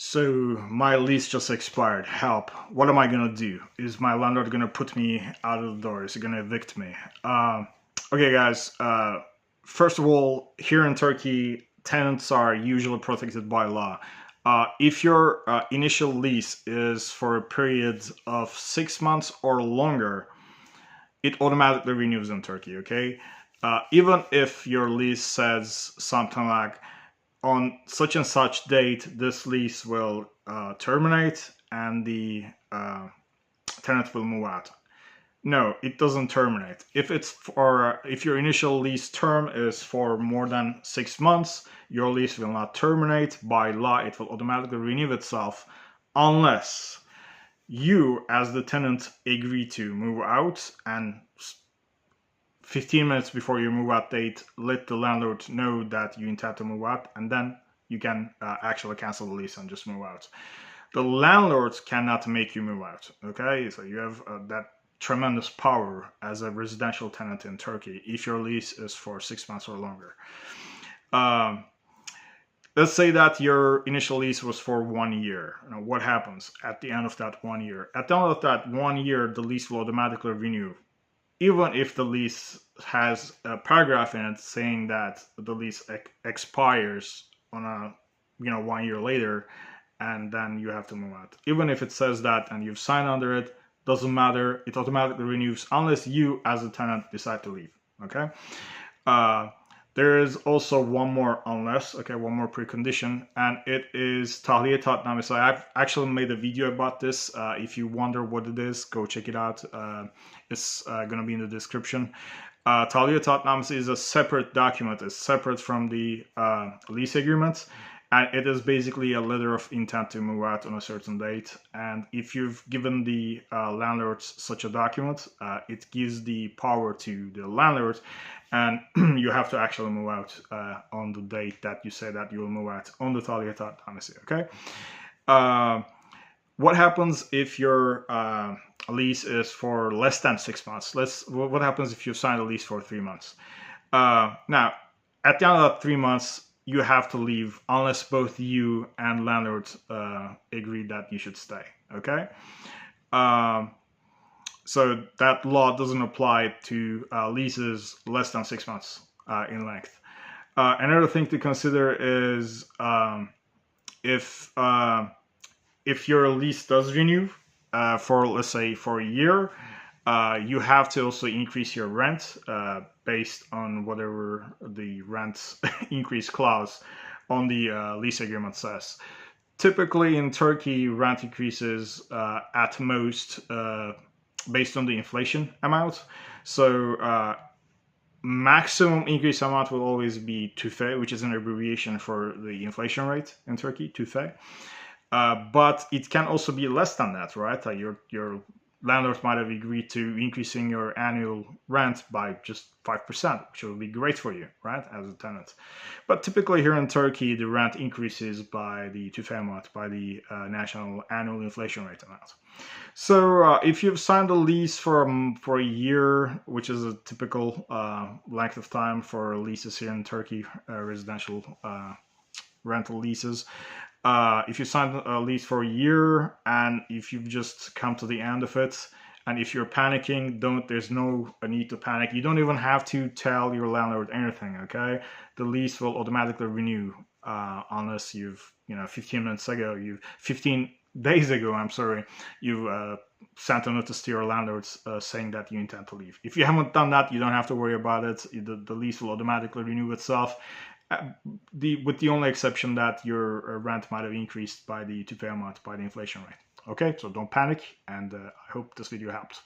So my lease just expired. Help. What am I gonna do? Is my landlord gonna put me out of the door? Is he gonna evict me? Okay, guys. First of all, here in Turkey, tenants are usually protected by law. If your initial lease is for a period of 6 months or longer, it automatically renews in Turkey. Okay. Even if your lease says something like, on such and such date, this lease will terminate and the tenant will move out. No, it doesn't terminate. If your initial lease term is for more than 6 months, your lease will not terminate. By law, it will automatically renew itself unless you, as the tenant, agree to move out and 15 minutes before your move out date, let the landlord know that you intend to move out, and then you can actually cancel the lease and just move out. The landlords cannot make you move out, okay? So you have that tremendous power as a residential tenant in Turkey if your lease is for 6 months or longer. Let's say that your initial lease was for 1 year. Now, what happens at the end of that 1 year? At the end of that 1 year, the lease will automatically renew, even if the lease has a paragraph in it saying that the lease expires on a 1 year later, and then you have to move out. Even if it says that and you've signed under it, doesn't matter. It automatically renews unless you, as a tenant, decide to leave. Okay. There is also one more unless. Okay, one more precondition, and it is tahliye tatname. So I've actually made a video about this. If you wonder what it is, go check it out. It's going to be in the description. Tahliye tatname is a separate document. It's separate from the lease agreement, and it is basically a letter of intent to move out on a certain date. And if you've given the landlords such a document, it gives the power to the landlord, and you have to actually move out on the date that you say that you will move out on the tahliye tatname. Okay. What happens if your lease is for less than 6 months? What happens if you sign a lease for 3 months? Now, at the end of that 3 months, you have to leave unless both you and landlords agree that you should stay. Okay. So that law doesn't apply to leases less than 6 months in length. Another thing to consider is if your lease does renew for, let's say, for a year, you have to also increase your rent based on whatever the rent increase clause on the lease agreement says. Typically in Turkey, rent increases at most based on the inflation amount. So maximum increase amount will always be TÜFE, which is an abbreviation for the inflation rate in Turkey, TÜFE. But it can also be less than that, right? Your landlord might have agreed to increasing your annual rent by just 5%, which will be great for you, right, as a tenant. But typically here in Turkey, the rent increases by the TÜFE amount, by the national annual inflation rate amount. So if you've signed a lease for a year, which is a typical length of time for leases here in Turkey, residential rental leases, if you sign a lease for a year and if you've just come to the end of it, and if you're panicking, there's no need to panic. You don't even have to tell your landlord anything, okay? The lease will automatically renew unless 15 days ago, you sent a notice to your landlords saying that you intend to leave. If you haven't done that, you don't have to worry about it. The lease will automatically renew itself. With the only exception that your rent might have increased by the TÜFE amount, by the inflation rate. Okay, so don't panic, and I hope this video helped.